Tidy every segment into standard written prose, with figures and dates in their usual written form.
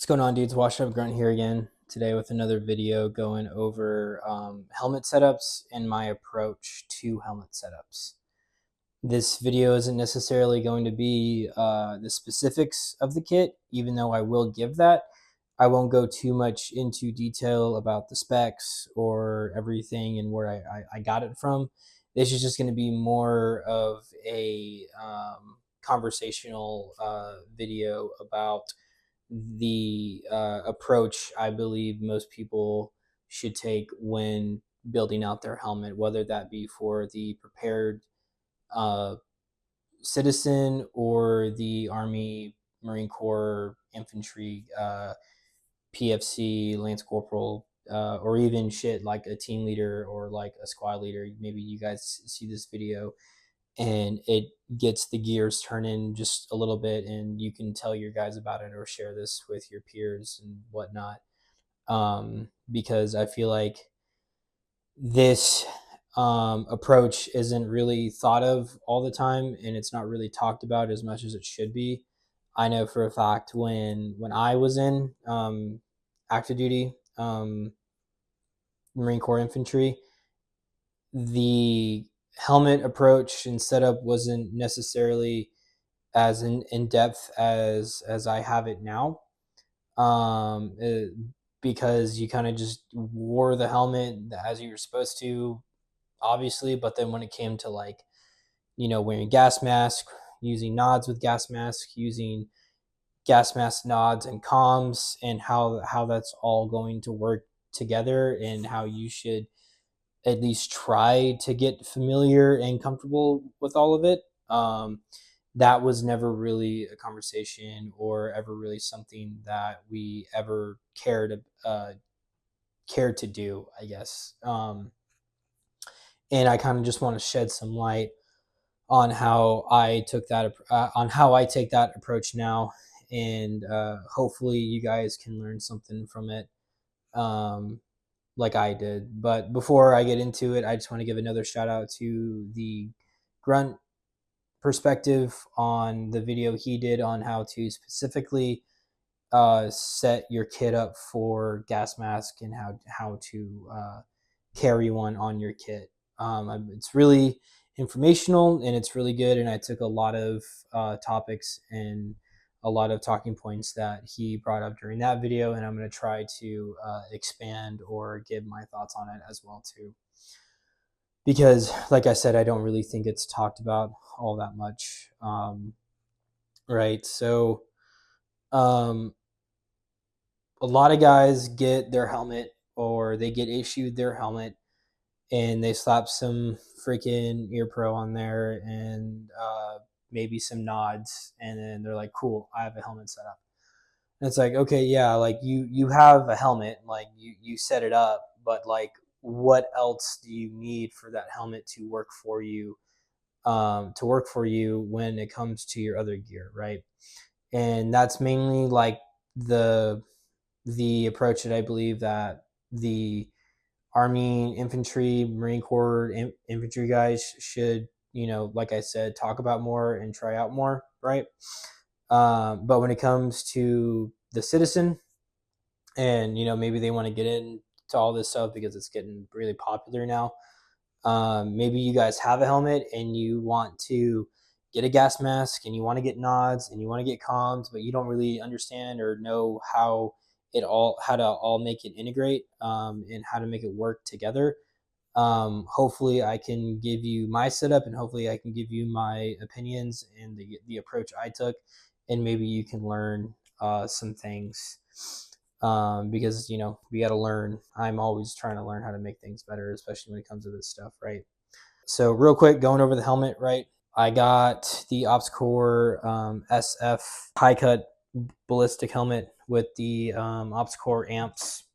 What's going on, dudes? Washed Up Grunt here again today with another video going over helmet setups and my approach to helmet setups. This video isn't necessarily going to be the specifics of the kit, even though I will give that. I won't go too much into detail about the specs or everything and where I got it from. This is just going to be more of a conversational video about the approach I believe most people should take when building out their helmet, whether that be for the prepared uh, citizen or the Army, Marine Corps, infantry, PFC, Lance Corporal, or even shit like a team leader or like a squad leader. Maybe you guys see this video and it gets the gears turning just a little bit, and you can tell your guys about it or share this with your peers and whatnot. Because I feel like this approach isn't really thought of all the time, and it's not really talked about as much as it should be. I know for a fact when I was in active duty Marine Corps infantry, the helmet approach and setup wasn't necessarily as in depth as I have it now, um, it, because you kind of just wore the helmet as you were supposed to, obviously. But then when it came to like wearing gas mask, using nods with gas mask, using gas mask nods and comms, and how that's all going to work together, and how you should at least try to get familiar and comfortable with all of it. That was never really a conversation or ever really something that we ever cared to do, I guess. And I kind of just want to shed some light on how I took that on how I take that approach now, and hopefully you guys can learn something from it. Like I did. But before I get into it, I just want to give another shout out to the Grunt perspective on the video he did on how to specifically set your kit up for gas mask and how to carry one on your kit. It's really informational and it's really good, and I took a lot of topics and a lot of talking points that he brought up during that video, and I'm going to try to expand or give my thoughts on it as well too, because like I said, I don't really think it's talked about all that much. Right, so um, a lot of guys get their helmet, or they get issued their helmet, and they slap some freaking ear pro on there and maybe some nods, and then they're like, cool, I have a helmet set up. And it's like, okay, yeah, like you have a helmet, like you set it up, but like what else do you need for that helmet to work for you, when it comes to your other gear, right? And that's mainly like the approach that I believe that the Army, infantry, Marine Corps infantry guys should, like I said, talk about more and try out more, right? But when it comes to the citizen, and maybe they want to get into all this stuff because it's getting really popular now. Maybe you guys have a helmet and you want to get a gas mask and you want to get nods and you want to get comms, but you don't really understand or know how to all make it integrate, and how to make it work together. Hopefully I can give you my setup, and hopefully I can give you my opinions and the approach I took, and maybe you can learn some things, because we got to learn. I'm always trying to learn how to make things better, especially when it comes to this stuff, right? So real quick, going over the helmet, right? I got the opscore SF high cut ballistic helmet with the opscore amps.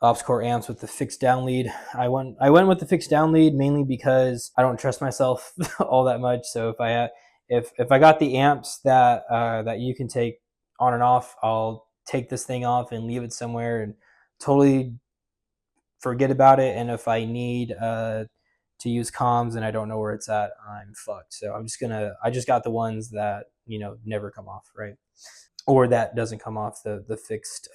Opscore amps with the fixed down lead. I went with the fixed down lead mainly because I don't trust myself all that much. So if I got the amps that you can take on and off, I'll take this thing off and leave it somewhere and totally forget about it. And if I need to use comms and I don't know where it's at, I'm fucked. So I just got the ones that never come off, right? Or that doesn't come off the fixed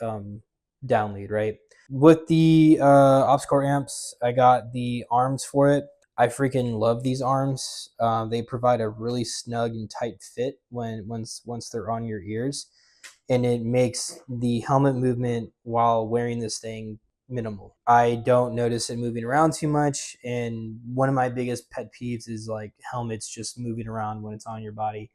down lead, right? With the opscore amps, I got the arms for it. I freaking love these arms. They provide a really snug and tight fit once they're on your ears, and it makes the helmet movement while wearing this thing minimal. I don't notice it moving around too much, and one of my biggest pet peeves is like helmets just moving around when it's on your body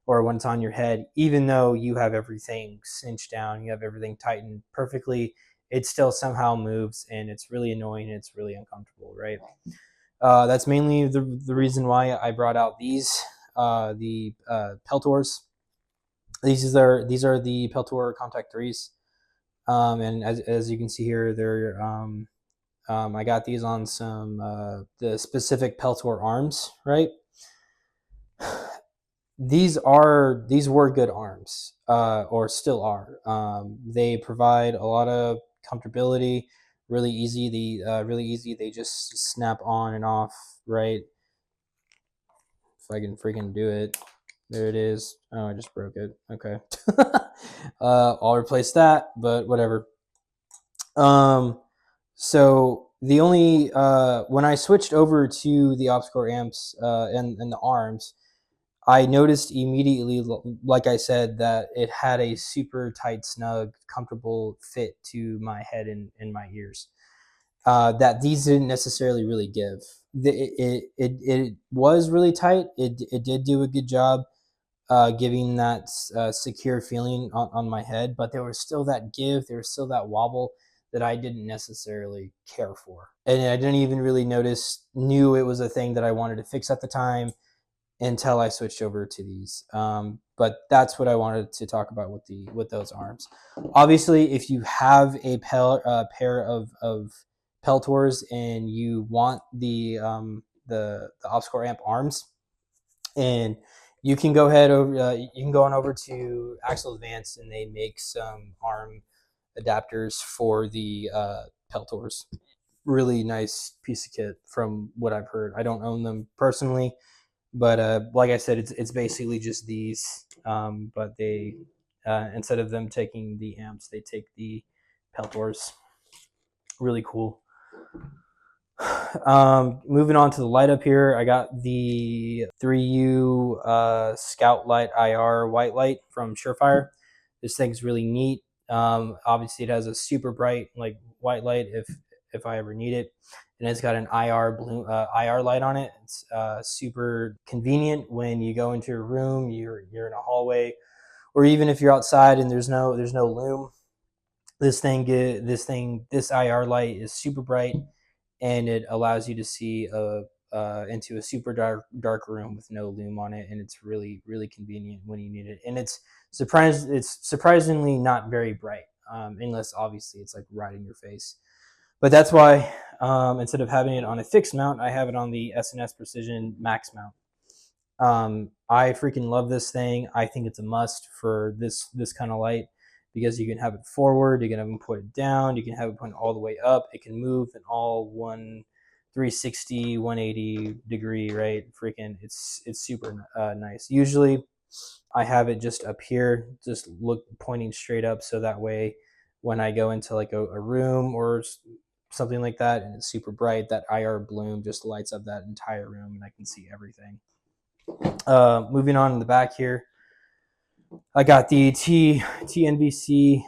or when it's on your head, even though you have everything cinched down, you have everything tightened perfectly, it still somehow moves, and it's really annoying. And it's really uncomfortable, right? That's mainly the reason why I brought out the Peltors. These are the Peltor Contact 3s, and as you can see here, they're I got these on some the specific Peltor arms, right? These were good arms, or still are. They provide a lot of comfortability, really easy. Really easy. They just snap on and off, right? If I can freaking do it. There it is. Oh, I just broke it. Okay. I'll replace that, but whatever. So the only when I switched over to the opscore amps and the arms, I noticed immediately, like I said, that it had a super tight, snug, comfortable fit to my head and my ears. That these didn't necessarily really give. It was really tight. It did do a good job giving that secure feeling on my head, but there was still that give. There was still that wobble that I didn't necessarily care for, and I didn't even really knew it was a thing that I wanted to fix at the time until I switched over to these. But that's what I wanted to talk about with those arms. Obviously, if you have a pair of Peltors and you want the opscore amp arms, and you can go ahead over you can go on over to Axel Advanced, and they make some arm adapters for the Peltors. Really nice piece of kit from what I've heard. I don't own them personally, but like I said, it's basically just these. But they instead of them taking the amps, they take the Peltors. Really cool. Moving on to the light up here, I got the 3U Scout Light IR white light from Surefire. This thing's really neat. Obviously, it has a super bright like white light if I ever need it, and it's got an IR light on it. It's super convenient when you go into a room, you're in a hallway, or even if you're outside and there's no loom. This IR light is super bright, and it allows you to see into a super dark room with no loom on it, and it's really convenient when you need it. And it's surprisingly not very bright, unless obviously it's like right in your face. But that's why instead of having it on a fixed mount, I have it on the S&S Precision Max mount. I freaking love this thing. I think it's a must for this kind of light, because you can have it forward, you can have it put it down, you can have it put all the way up. It can move in all 360, 180 degree, right? Freaking, it's super nice. Usually I have it just up here, just pointing straight up, so that way when I go into like a room or something like that and it's super bright, that IR bloom just lights up that entire room and I can see everything. Moving on in the back here, I got the TNVC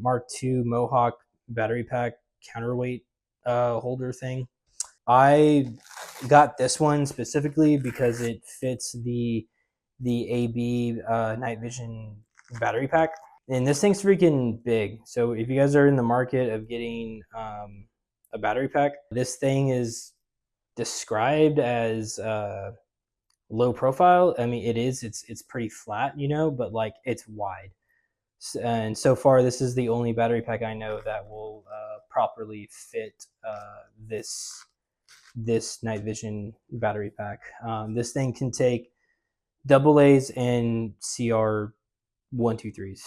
Mark II Mohawk battery pack counterweight holder thing. I got this one specifically because it fits the AB night vision battery pack, and this thing's freaking big. So if you guys are in the market of getting a battery pack, this thing is described as low profile. I mean, it's pretty flat, but like it's wide. And so far, this is the only battery pack I know that will properly fit this night vision battery pack. This thing can take AA's and CR 123s.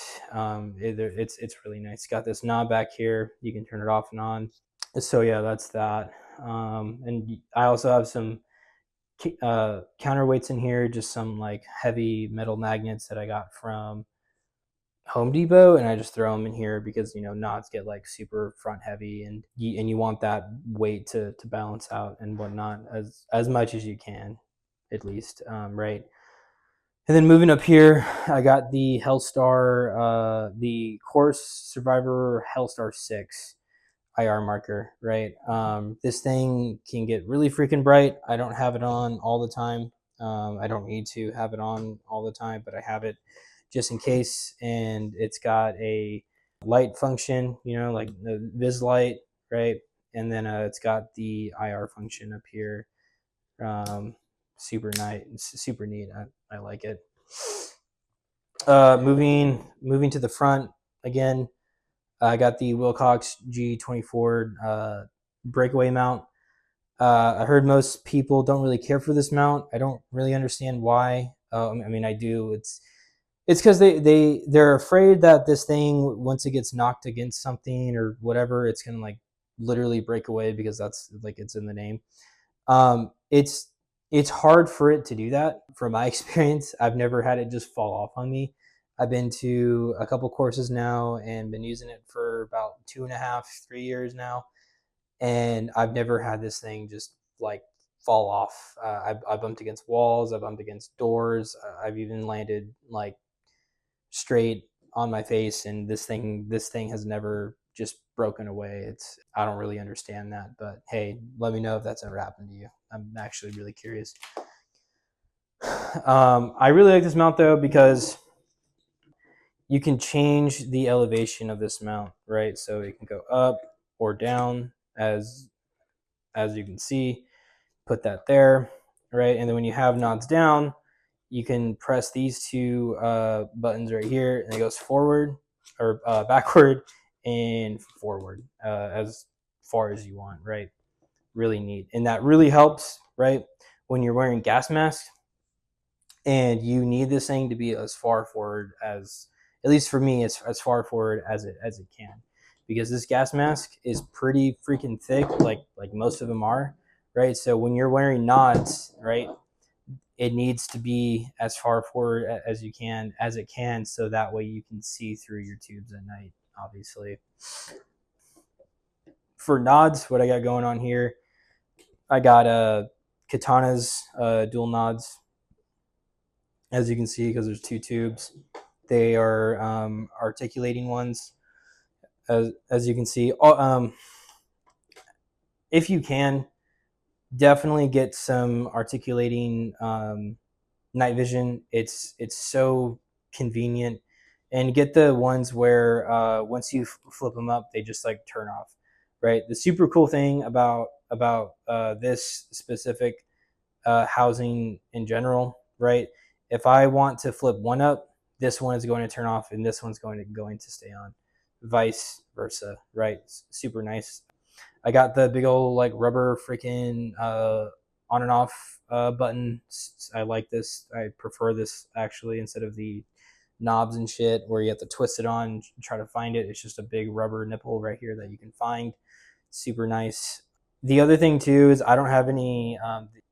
It's really nice. It's got this knob back here. You can turn it off and on. So yeah, that's that. And I also have some counterweights in here, just some like heavy metal magnets that I got from Home Depot, and I just throw them in here because knots get like super front heavy, and you want that weight to balance out and whatnot as much as you can, at least, right? And then moving up here, I got the Hellstar, the Course Survivor Hellstar 6 IR marker, right? This thing can get really freaking bright. I don't have it on all the time. I don't need to have it on all the time, but I have it just in case. And it's got a light function, like the vis light, right? And then it's got the IR function up here. Super neat. I like it. Moving to the front again. I got the Wilcox G24 breakaway mount. I heard most people don't really care for this mount. I don't really understand why. I mean, I do. It's because they're afraid that this thing, once it gets knocked against something or whatever, it's gonna like literally break away, because that's like it's in the name. It's hard for it to do that. From my experience, I've never had it just fall off on me. I've been to a couple courses now and been using it for about 2.5, 3 years now, and I've never had this thing just like fall off. I bumped against walls, I bumped against doors, I've even landed like straight on my face, and this thing has never just broken away. I don't really understand that, but hey, let me know if that's ever happened to you. I'm actually really curious. I really like this mount though, because you can change the elevation of this mount, right? So it can go up or down, as you can see. Put that there, right? And then when you have nods down, you can press these two buttons right here, and it goes forward or backward and forward, as far as you want, right? Really neat. And that really helps, right? When you're wearing gas masks and you need this thing to be as far forward as, at least for me, as far forward as it can, because this gas mask is pretty freaking thick, like most of them are, right? So when you're wearing nods, right, it needs to be as far forward as it can, so that way you can see through your tubes at night, obviously. For nods, what I got going on here, I got Katana's dual nods, as you can see, because there's two tubes. They are articulating ones, as you can see. If you can, definitely get some articulating night vision. It's so convenient. And get the ones where once you flip them up, they just like turn off, right? The super cool thing about this specific housing in general, right? If I want to flip one up, this one is going to turn off, and this one's going to stay on, vice versa, right? Super nice. I got the big old like rubber freaking on and off button. I like this. I prefer this actually, instead of the knobs and shit where you have to twist it on and try to find it. It's just a big rubber nipple right here that you can find. Super nice. The other thing too is I don't have any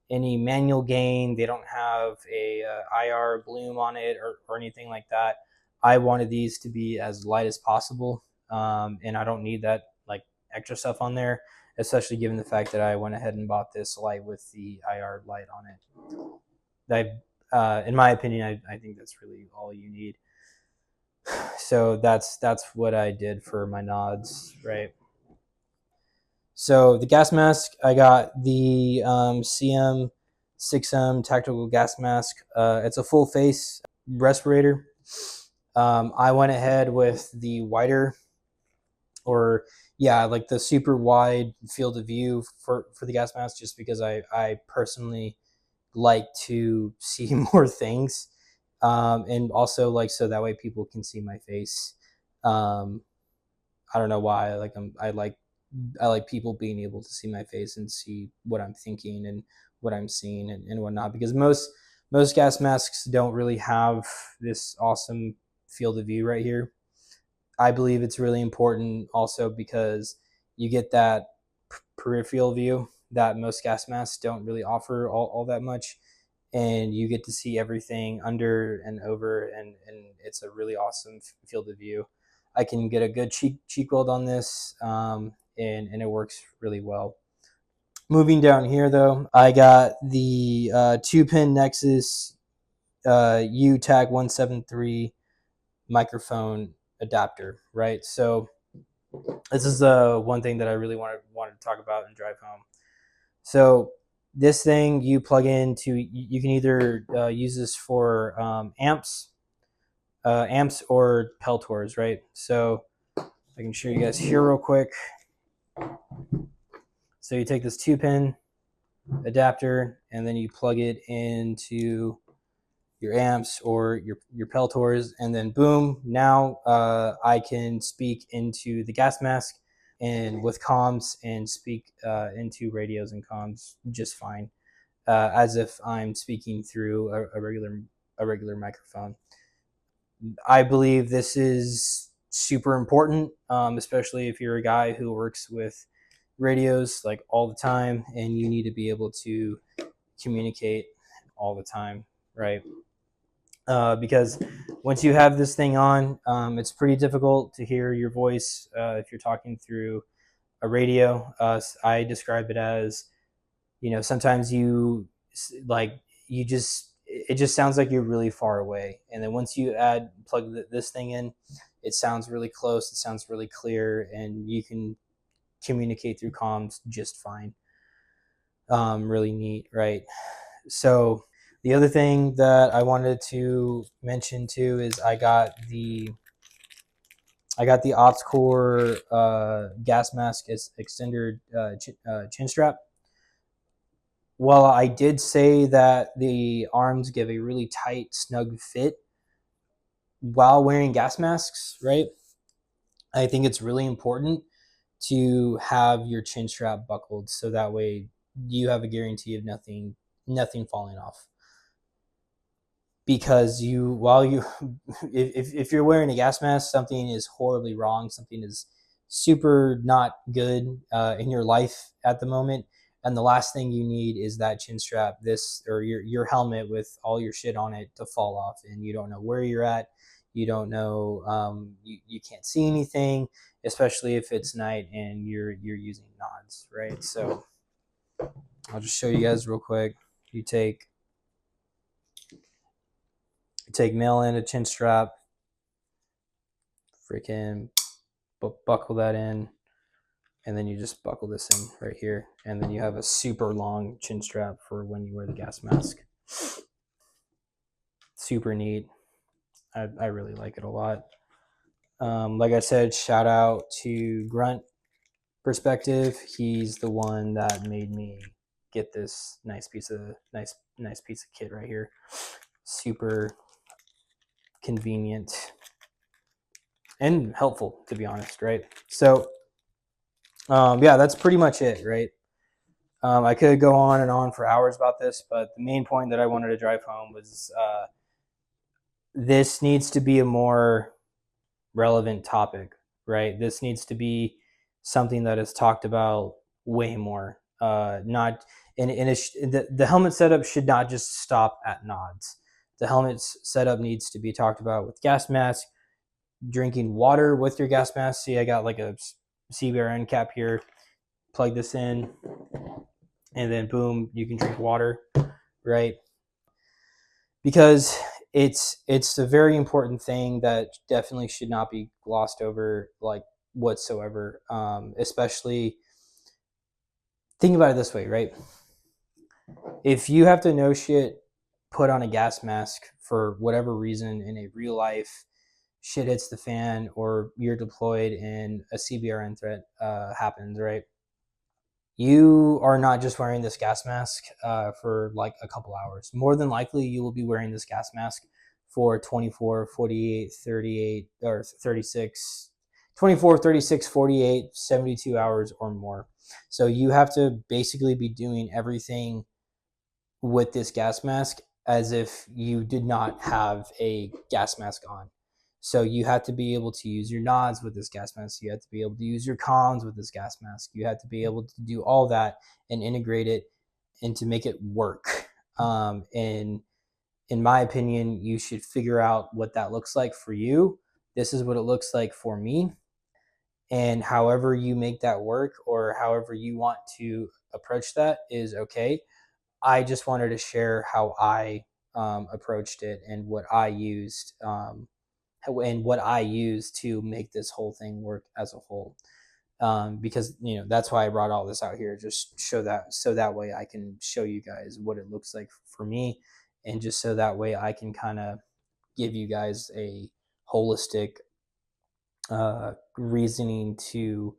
manual gain. They don't have a IR bloom on it or anything like that. I wanted these to be as light as possible, and I don't need that like extra stuff on there, especially given the fact that I went ahead and bought this light with the IR light on it. In my opinion, I think that's really all you need. So that's what I did for my nods, right? So the gas mask, I got the CM6M tactical gas mask. It's a full face respirator. I went ahead with the wider, or like the super wide field of view for the gas mask, just because I personally like to see more things, and also like so that way people can see my face. I don't know why. I like people being able to see my face and see what I'm thinking and what I'm seeing and whatnot, because most gas masks don't really have this awesome field of view right here. I believe it's really important also because you get that peripheral view that most gas masks don't really offer all that much. And you get to see everything under and over, and it's a really awesome field of view. I can get a good cheek weld on this, and it works really well. Moving down here, though, I got the 2-pin Nexus U-TAG 173 microphone adapter, right? So this is one thing that I really wanted to talk about and drive home. So this thing you plug into, you can either use this for amps or Peltors, right? So I can show you guys here real quick. So you take this 2-pin adapter and then you plug it into your amps or your Peltors, and then boom, now I can speak into the gas mask and with comms and speak into radios and comms just fine, as if I'm speaking through a regular microphone. I believe this is super important, especially if you're a guy who works with radios like all the time and you need to be able to communicate all the time, right? Because once you have this thing on, it's pretty difficult to hear your voice if you're talking through a radio. I describe it as, sometimes it just sounds like you're really far away. And then once you plug this thing in, it sounds really close. It sounds really clear, and you can communicate through comms just fine. Really neat, right? So the other thing that I wanted to mention too is I got the opscore gas mask extender chin strap. While I did say that the arms give a really tight, snug fit while wearing gas masks, right? I think it's really important to have your chin strap buckled so that way you have a guarantee of nothing falling off. Because if you're wearing a gas mask, something is horribly wrong. Something is super not good in your life at the moment. And the last thing you need is that chin strap, or your helmet with all your shit on it to fall off, and you don't know where you're at. You don't know, you can't see anything, especially if it's night and you're using nods, right? So I'll just show you guys real quick. You take mail in a chin strap, freaking buckle that in, and then you just buckle this in right here, and then you have a super long chin strap for when you wear the gas mask. Super neat. I really like it a lot. Like I said, shout out to Grunt Perspective. He's the one that made me get this nice piece of kit right here. Super convenient and helpful, to be honest, right? So yeah, that's pretty much it, right? I could go on and on for hours about this, but the main point that I wanted to drive home was this needs to be a more relevant topic, right? This needs to be something that is talked about way more. Not and the helmet setup should not just stop at nods. The helmet setup needs to be talked about with gas mask, drinking water with your gas mask. See, I got like a CBRN cap here. Plug this in, and then boom, you can drink water, right? Because it's a very important thing that definitely should not be glossed over, like, whatsoever. Especially, think about it this way, right? If you have to no shit put on a gas mask for whatever reason in a real life, shit hits the fan, or you're deployed and a CBRN threat happens, right? You are not just wearing this gas mask for like a couple hours. More than likely, you will be wearing this gas mask for 24, 48, 38, or 36, 24, 36, 48, 72 hours or more. So you have to basically be doing everything with this gas mask as if you did not have a gas mask on. So you have to be able to use your nods with this gas mask. You have to be able to use your cons with this gas mask. You have to be able to do all that and integrate it and to make it work. And in my opinion, you should figure out what that looks like for you. This is what it looks like for me. And however you make that work or however you want to approach that is okay. I just wanted to share how I approached it and what I used to make this whole thing work as a whole. Because that's why I brought all this out here, just show that, so that way I can show you guys what it looks like for me, and just so that way I can kind of give you guys a holistic reasoning to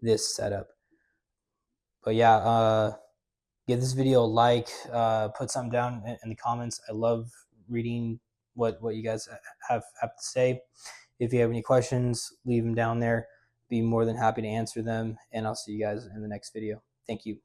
this setup. But yeah, give this video a like, put something down in the comments. I love reading what you guys have to say. If you have any questions, leave them down there. Be more than happy to answer them, and I'll see you guys in the next video. Thank you.